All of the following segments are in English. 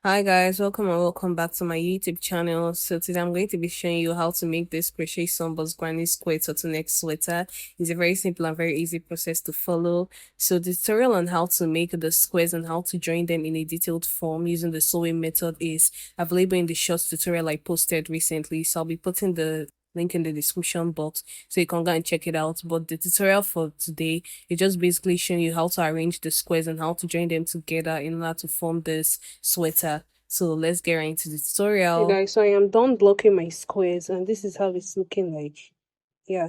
Hi guys, welcome and welcome back to my YouTube channel. So today I'm going to be showing you how to make this crochet Sunburst GrannySquare turtleneck sweater. It's a very simple and very easy process to follow. So the tutorial on how to make the squares and how to join them in a detailed form using the sewing method is available in the short tutorial I posted recently. So I'll be putting the link in the description box so you can go and check it out. But the tutorial for today is just basically showing you how to arrange the squares and how to join them together in order to form this sweater. So let's get right into the tutorial. Hey guys, so I am done blocking my squares and this is how it's looking like. Yeah,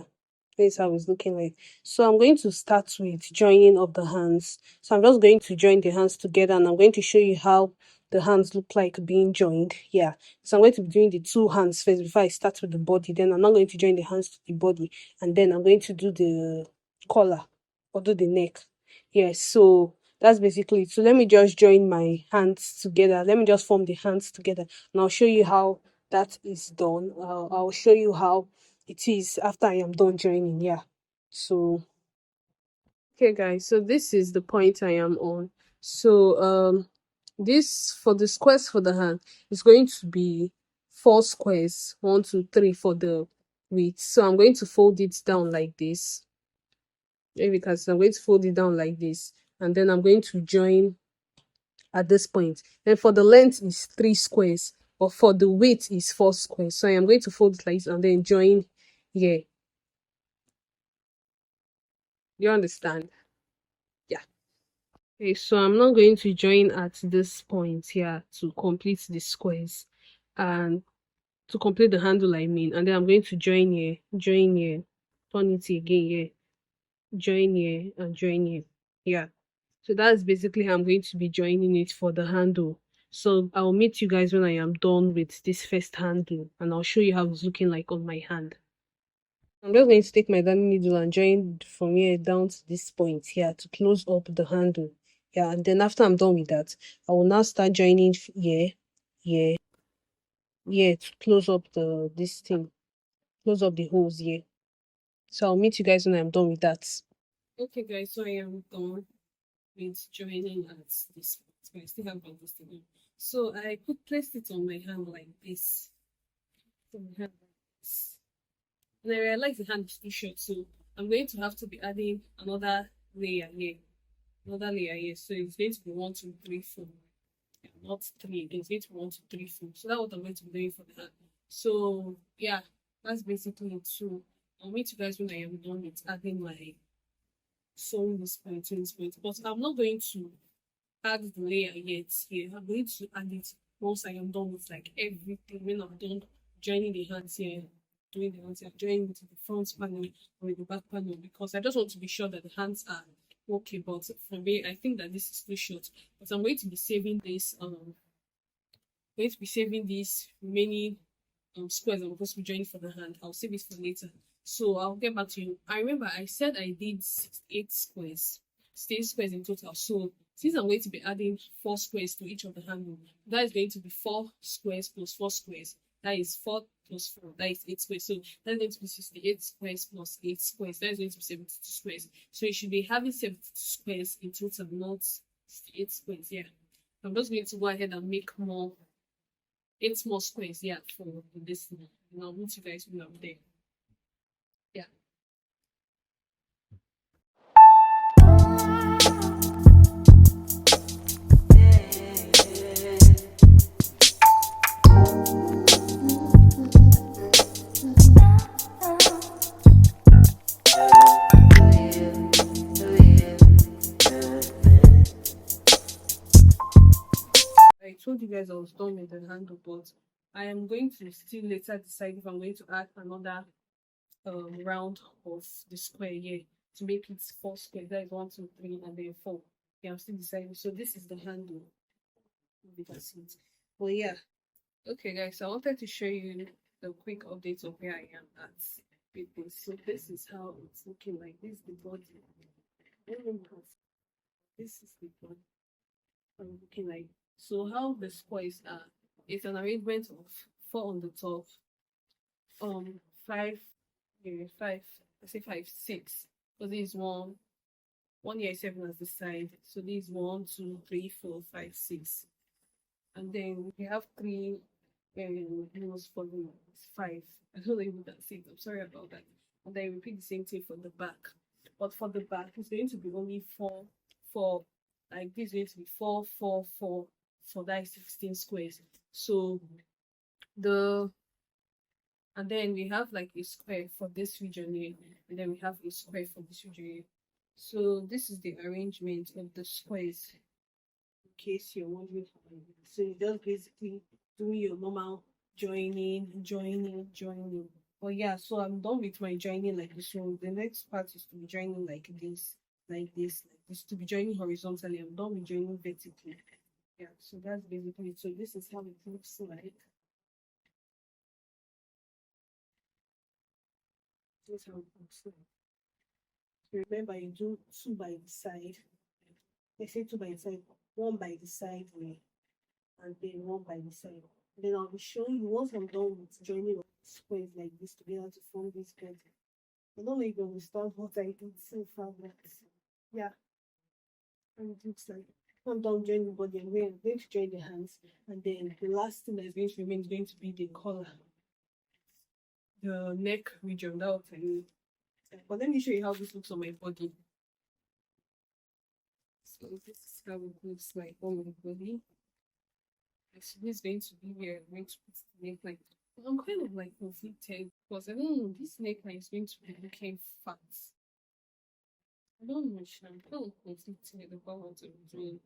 this is how it's looking like. So I'm going to start with joining of the hands. So I'm just going to join the hands together and I'm going to show you how the hands look like being joined. Yeah, so I'm going to be doing the two hands first before I start with the body. Then I'm not going to join the hands to the body, and then I'm going to do the collar or do the neck. Yeah, so that's basically it. So let me just join my hands together. Let me just form the hands together and I'll show you how that is done. I'll show you how it is after I am done joining. Yeah, so okay guys, so this is the point I am on. So this for the squares for the hand is going to be 4 squares, 1 2 3 for the width. So I'm going to fold it down like this. Maybe because I'm going to fold it down like this, and then I'm going to join at this point. Then for the length is 3 squares, but for the width is 4 squares. So I am going to fold it like this and then join here. You understand? Yeah. Okay, so I'm not going to join at this point here to complete the squares and to complete the handle, I mean, and then I'm going to join here, turn it again here, join here, and join here. Yeah. So that's basically how I'm going to be joining it for the handle. So I'll meet you guys when I am done with this first handle and I'll show you how it's looking like on my hand. I'm just going to take my darning needle and join from here down to this point here to close up the handle. Yeah, and then after I'm done with that, I will now start joining here, here, here to close up this thing, close up the holes here. So I'll meet you guys when I'm done with that. Okay guys, so I am done with joining at this point, but I still have this thing. So I could place it on my hand like this. On my hand like this. And I realize the hand is too short, so I'm going to have to be adding another layer here. Another layer here. So it's going to be 1 2 3 4. Yeah, not 3 again. It's going to be 1 2 3 4. So that's what I'm going to be doing for the hand. So yeah, that's basically it. So I'll meet you guys when I am done with adding my sewing this point to this point. But I'm not going to add the layer yet here. I'm going to add it once I am done with like everything. When I'm done joining the hands here, doing the hands here, joining to the front panel or the back panel, because I just want to be sure that the hands are okay. But for me, I think that this is too short. But I'm going to be saving this going to be saving these remaining squares I'm supposed to be joining for the hand. I'll save it for later. So I'll get back to you. I remember I said I did 68 squares, 68 squares in total. So since I'm going to be adding 4 squares to each of the handle, that is going to be 4 squares plus 4 squares. That is 4 plus 4. That is 8 squares. So that's going to be 68 squares plus 8 squares. That is going to be 72 squares. So you should be having 72 squares in total, not 68 squares. Yeah. I'm just going to go ahead and make more 8 more squares, yeah, for this thing. And I'll meet you guys when I'm there. Yeah. I told you guys I was done with the handle, but I am going to still later decide if I'm going to add another round of the square here to make it 4 squares. That is 1 2 3 and then 4. Yeah, I'm still deciding. So this is the handle. You can see it. Well, yeah. Okay, guys. So I wanted to show you the quick update of where I am at with this. So this is how it's looking like. This is the body. This is the body. I'm looking like. So how the squares are, it's an arrangement of 4 on the top, 5, maybe 5, I say 5 6. So this is 1 here is 7 as the side. So this 1 2 3 4 5 6, and then we have three rows for the 5. I don't know if that's it. I'm sorry about that. And then repeat the same thing for the back. But for the back, it's going to be only 4, 4. Like this is going to be 4, 4, 4. So that is 16 squares. So the and then we have like a square for this region here, and then we have a square for this region here. So this is the arrangement of the squares, in case you're wondering. So you just basically do your normal joining, joining, joining. But yeah, so I'm done with my joining like this. So the next part is to be joining like this, like this, like this, to be joining horizontally. I'm done with joining vertically. Yeah, so that's basically it. So this is how it looks like. This is how it looks like. So remember, you do 2 by the side. I say 2 by the side, 1 by the side way, and then 1 by the side. Then I'll be showing you once I'm done with joining squares like this together to form this pattern. I don't know if you understand what I did so far, but yeah, and it looks like I'm done joining the body. I'm going to join the hands, and then the last thing that's going to remain is going to be the collar, the neck region. That will tell you. But let me show you how this looks on my body. So this is how it looks like on my body. So this is going to be where I'm going to put the neckline. I'm kind of like conflicted because I don't know, this neckline is going to be looking fat. I don't know, I'm kind of conflicted about what I'm doing.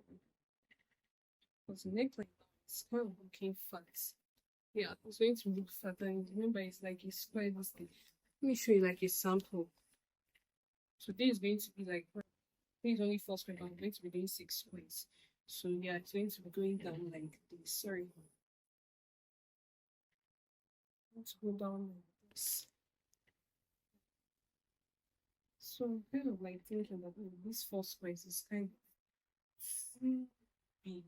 Because the neckline is kind of looking fat. Yeah, it's going to look fat, and remember it's like a square this thing. Let me show you like a sample. So this is going to be like, this is only 4 squares, but I'm going to be doing 6 squares. So yeah, it's going to be going down like this. Sorry. Let's go down like this. So I'm kind of like thinking that this 4 squares is kind of too big.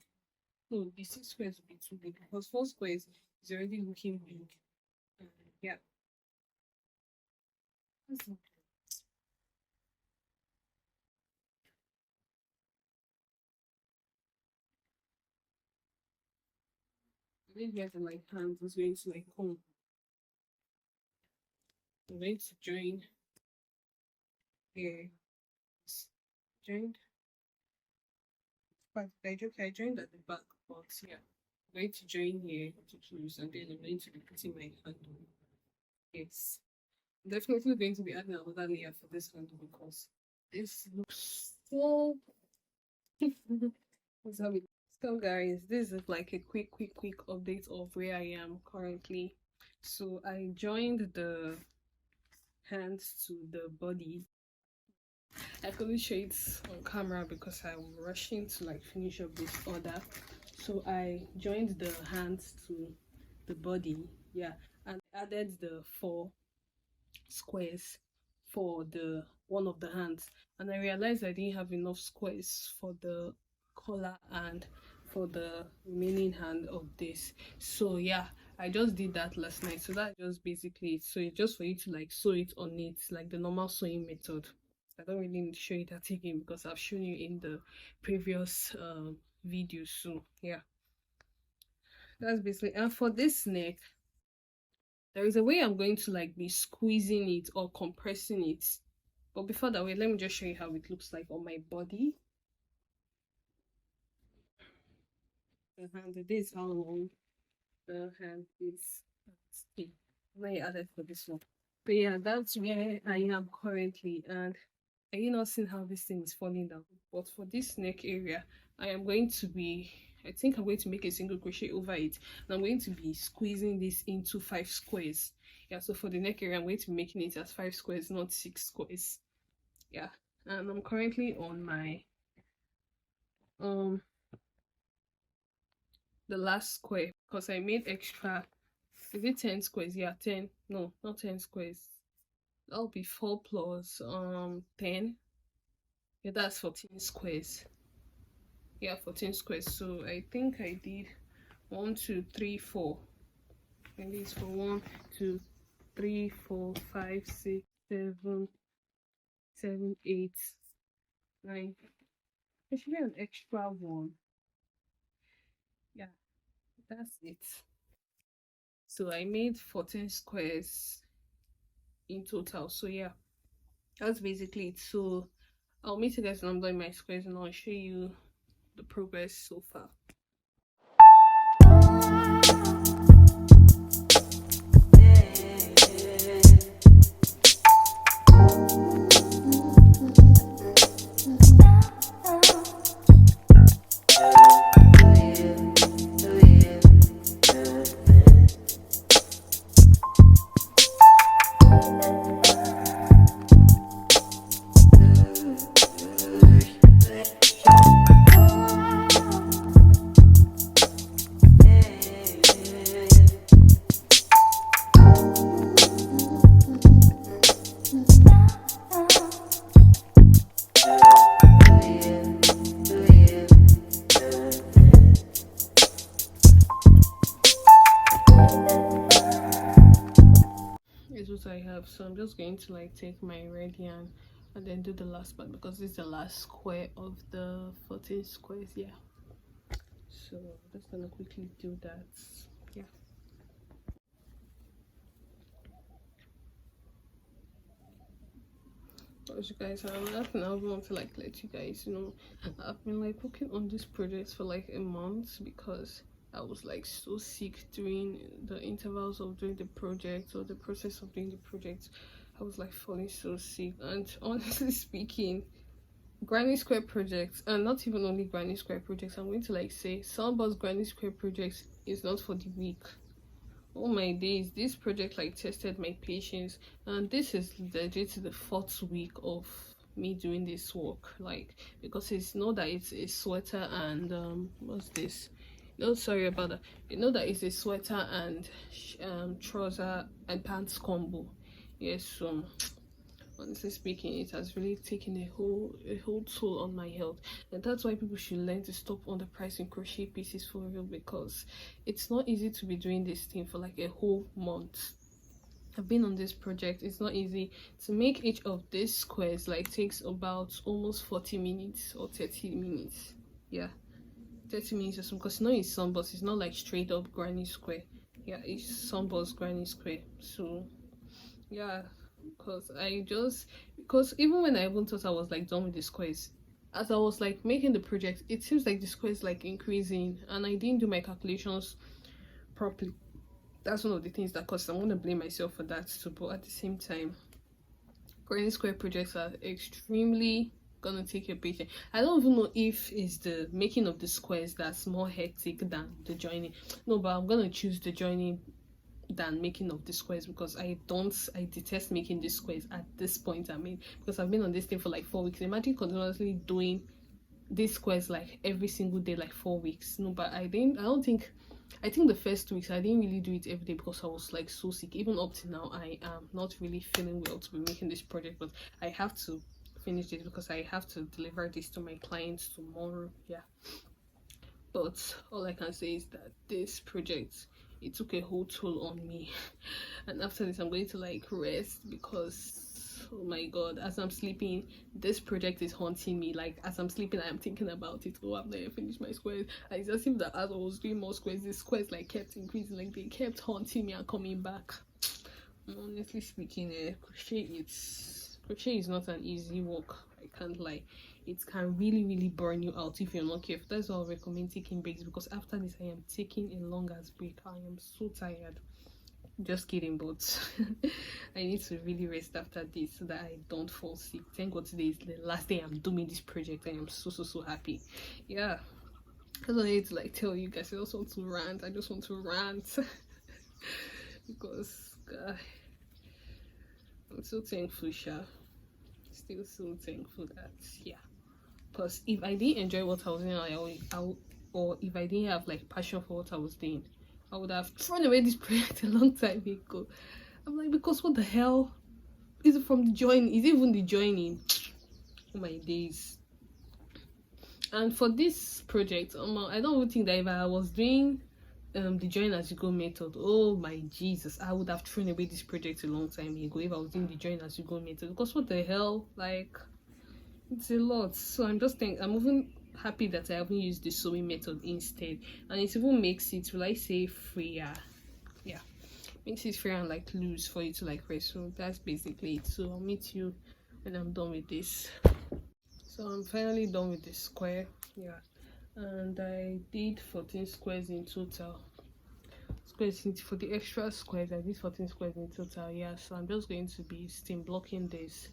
No, the 6 squares will be too big because 4 squares is already looking big. Yeah. Then here the like hands is going to like come. I'm going to join here. Joined. But I joined at the back, but yeah. I'm going to join here to close, and then I'm going to be putting my handle. Yes. I'm definitely going to be adding another layer for this handle because this looks so What's up? So guys, this is like a quick update of where I am currently. So I joined the hands to the body. I couldn't show it on camera because I'm rushing to like finish up this order. So I joined the hands to the body, yeah, and added the 4 squares for the one of the hands, and I realized I didn't have enough squares for the collar and for the remaining hand of this. So yeah, I just did that last night. So that's just basically it. So it's just for you to like sew it on it like the normal sewing method. I don't really need to show it that again because I've shown you in the previous video. So yeah, that's basically. And for this neck, there is a way I'm going to like be squeezing it or compressing it. But before that, wait, let me just show you how it looks like on my body. The hand, this is how long the hand is. Let me add it for this one. But yeah, that's where I am currently. And are you not seeing how this thing is falling down? But for this neck area, I am going to be, I think I'm going to make a single crochet over it, and I'm going to be squeezing this into 5 squares. Yeah, so for the neck area, I'm going to be making it as 5 squares, not 6 squares. Yeah, and I'm currently on my the last square because I made extra. Is it 10 squares? Yeah, 10. No, not 10 squares. That'll be 4 plus 10. Yeah, that's 14 squares. Yeah, 14 squares. So I think I did 1 2 3 4. And it's for 1 2 3 4 5 6 7 7 8 9. There should be an extra one. Yeah, that's it. So I made 14 squares in total. So yeah, that's basically it. So I'll meet you guys when I'm done my squares and I'll show you the progress so far. Is what I have. So I'm just going to like take my red yarn and then do the last part because this is the last square of the 14 squares. Yeah, so I'm just gonna quickly do that. Yeah, as you guys have nothing, I want to like let you guys know I've been like working on this project for like a month because I was like so sick during the intervals of doing the project or the process of doing the project. I was like falling so sick, and honestly speaking, GrannySquare projects, and not even only GrannySquare projects, I'm going to like say Sunburst GrannySquare projects is not for the weak. Oh my days, this project like tested my patience, and this is legit the 4th week of me doing this work, like, because it's not that it's a sweater and what's this, no, sorry about that, you know that it's a sweater and trouser and pants combo. Yes, so honestly speaking, it has really taken a whole toll on my health, and that's why people should learn to stop underpricing crochet pieces for real, because it's not easy to be doing this thing for like a whole month. I've been on this project. It's not easy to make each of these squares, like takes about almost 40 minutes or 30 minutes. Yeah, 30 minutes or something, because you know it's sunburst, it's not like straight up granny square. Yeah, it's sunburst granny square. So yeah, because even when I even thought I was like done with the squares, as I was like making the project, it seems like the square is like increasing, and I didn't do my calculations properly. That's one of the things that caused. I'm gonna blame myself for that too, but at the same time, granny square projects are extremely gonna take your patience. I don't even know if it's the making of the squares that's more hectic than the joining. No, but I'm gonna choose the joining than making of the squares, because I detest making the squares at this point. I mean, because I've been on this thing for like 4 weeks. Imagine continuously doing these squares like every single day, like 4 weeks. No, but I think the first 2 weeks I didn't really do it every day because I was like so sick. Even up to now, I am not really feeling well to be making this project, but I have to finish it because I have to deliver this to my clients tomorrow. Yeah, but all I can say is that this project, it took a whole toll on me. And after this I'm going to like rest, because oh my god, as I'm sleeping this project is haunting me. Like as I'm sleeping I am thinking about it. Oh, I've never finished my squares. And it's as if that as I was doing more squares, the squares like kept increasing, like they kept haunting me and coming back. Honestly speaking, crochet is not an easy work. I can't lie. It can really burn you out if you're not careful. That's why I recommend taking breaks, because after this I am taking a longer break. I am so tired. Just kidding, but I need to really rest after this so that I don't fall sick. Thank god today is the last day I'm doing this project. I am so happy. Yeah, that's what I need to like tell you guys. I just want to rant. I just want to rant because God, I'm so thankful, Sha. Still so thankful that, yeah. Because if I didn't enjoy what I was doing, or if I didn't have like passion for what I was doing, I would have thrown away this project a long time ago. I'm like, because what the hell? Is it from the joining? Is it even the joining? Oh my days. And for this project, I don't even think that if I was doing the join as you go method, oh my Jesus, I would have thrown away this project a long time ago if I was doing the join as you go method. Because what the hell? Like, it's a lot. So I'm just thinking, I'm moving happy that I haven't used the sewing method instead, and it even makes it, will I say, freer. Yeah, makes it free and like loose for you to like press. So that's basically it. So I'll meet you when I'm done with this. So I'm finally done with the square. Yeah, and I did 14 squares in total. For the extra squares, I did 14 squares in total. Yeah, so I'm just going to be steam blocking this,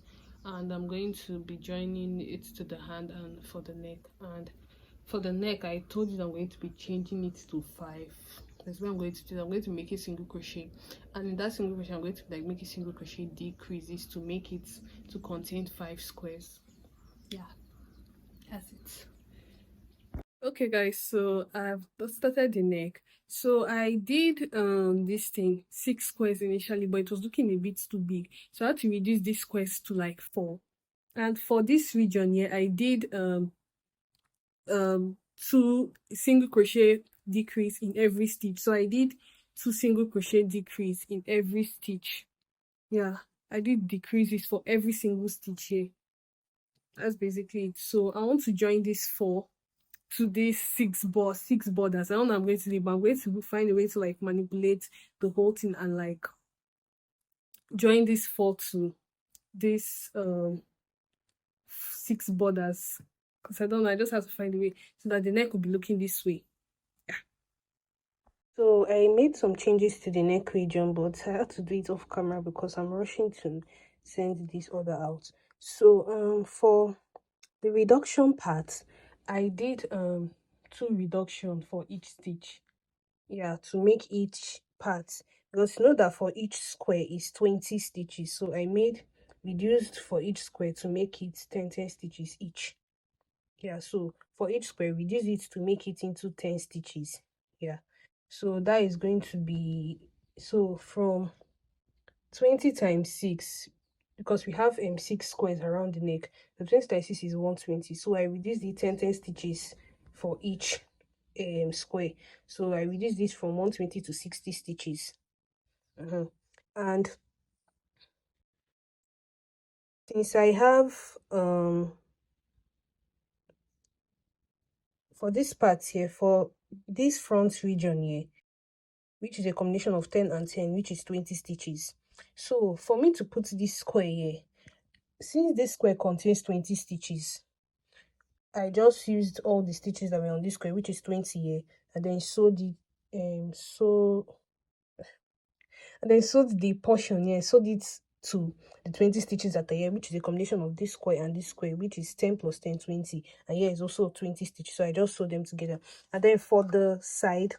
and I'm going to be joining it to the hand and for the neck. And for the neck, I told you I'm going to be changing it to 5. That's what I'm going to do. I'm going to make a single crochet, and in that single crochet I'm going to like make a single crochet decreases to make it to contain 5 squares. Yeah, that's it. Okay guys, so I've started the neck. So I did this thing 6 squares initially, but it was looking a bit too big, so I had to reduce these squares to like 4. And for this region here, I did 2 single crochet decrease in every stitch. So I did 2 single crochet decrease in every stitch. Yeah, I did decreases for every single stitch here. That's basically it. So I want to join this 4 to these 6 borders. I don't know I'm going to do, but I'm going to find a way to like manipulate the whole thing and like join this 4 to this 6 borders, because I don't know, I just have to find a way so that the neck will be looking this way. Yeah. So I made some changes to the neck region, but I had to do it off camera because I'm rushing to send this order out. So for the reduction part, I did 2 reduction for each stitch. Yeah, to make each part, because you know that for each square is 20 stitches, so I made reduced for each square to make it 10 stitches each. Yeah, so for each square reduce it to make it into 10 stitches. Yeah, so that is going to be, so from 20 times 6, because we have 6 squares around the neck, the 20 times 6 is 120, so I reduced the 10 stitches for each square. So I reduced this from 120 to 60 stitches. And since I have for this part here, for this front region here, which is a combination of 10 and 10, which is 20 stitches. So for me to put this square here, since this square contains 20 stitches, I just used all the stitches that were on this square, which is 20 here, and then sewed the portion here, sewed it to the 20 stitches that are here, which is a combination of this square and this square, which is 10 plus 10, 20, and here is also 20 stitches. So I just sewed them together. And then for the side,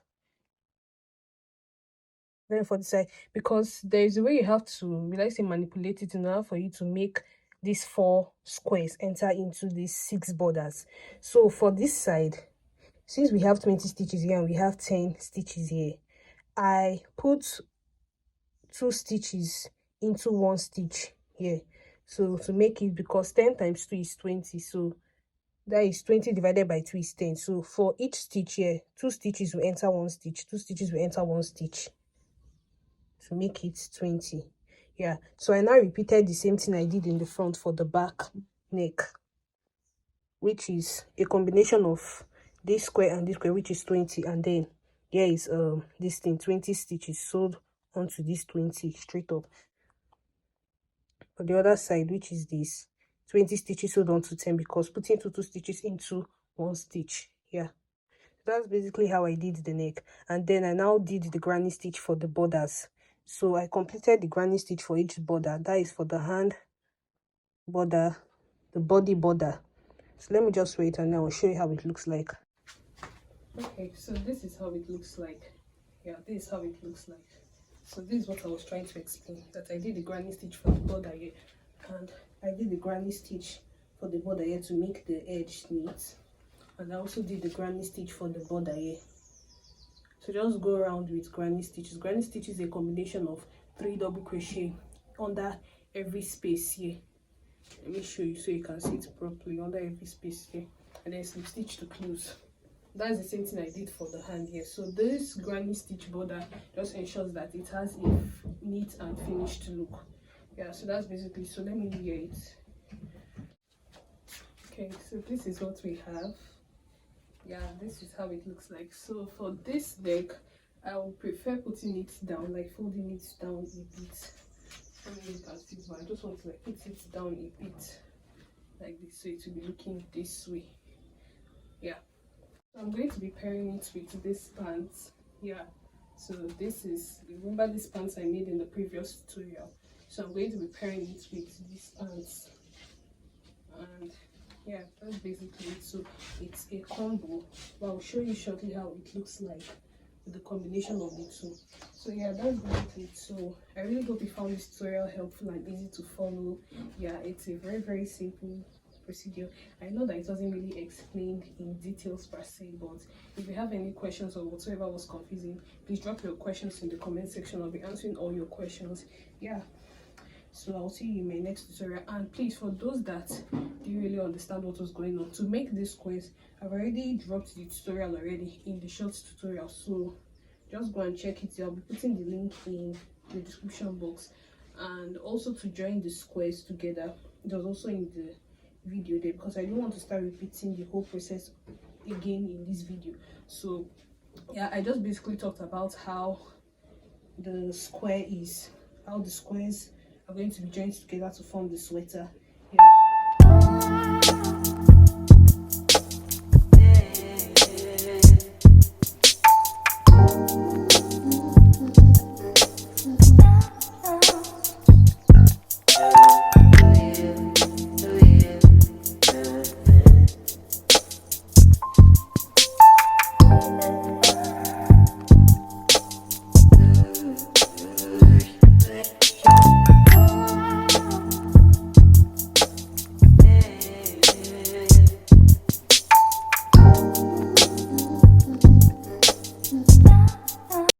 because there is a way you have to, like say, manipulate it in order for you to make these 4 squares enter into these 6 borders. So for this side, since we have 20 stitches here and we have 10 stitches here, I put 2 stitches into 1 stitch here, so to make it, because 10 times 2 is 20, so that is 20 divided by 2 is 10. So for each stitch here, 2 stitches will enter 1 stitch, 2 stitches will enter 1 stitch to make it 20. Yeah, so I now repeated the same thing I did in the front for the back neck, which is a combination of this square and this square, which is 20, and then here is this thing, 20 stitches sewed onto this 20 straight up. For the other side, which is this, 20 stitches sewed onto 10, because putting 2 stitches into 1 stitch. Yeah, that's basically how I did the neck. And then I now did the granny stitch for the borders. So I completed the granny stitch for each border. That is for the hand border, the body border. So let me just wait and I will show you how it looks like. Okay, so this is how it looks like. Yeah, this is how it looks like. So this is what I was trying to explain, that I did the granny stitch for the border here, and I did the granny stitch for the border here to make the edge neat, and I also did the granny stitch for the border here. So just go around with granny stitches. Granny stitch is a combination of 3 double crochet under every space here. Let me show you so you can see it properly. Under every space here, and then slip stitch to close. That's the same thing I did for the hand here. So this granny stitch border just ensures that it has a neat and finished look. Yeah, so that's basically, so let me hear it. Okay, so this is what we have. yeah, this is how it looks like. So for this neck, I would prefer putting it down, like folding it down a bit. I mean, you can see, but I just want to like put it down a bit like this, so it will be looking this way. Yeah, so I'm going to be pairing it with this pants. Yeah, so this is, remember this pants I made in the previous tutorial, so I'm going to be pairing it with these pants. And yeah, that's basically it. So it's a combo, but I'll show you shortly how it looks like with the combination of the two. So yeah, that's basically it. So I really hope you found this tutorial helpful and easy to follow. Yeah, it's a very simple procedure. I know that it wasn't really explained in details per se, but if you have any questions or whatsoever was confusing, please drop your questions in the comment section. I'll be answering all your questions. Yeah, so I'll see you in my next tutorial. And please, for those that didn't really understand what was going on, to make these squares, I've already dropped the tutorial already in the short tutorial, so just go and check it. I'll be putting the link in the description box. And also to join the squares together, it was also in the video there, because I don't want to start repeating the whole process again in this video. So yeah, I just basically talked about how the square is, how the squares are going to be joined together to form the sweater.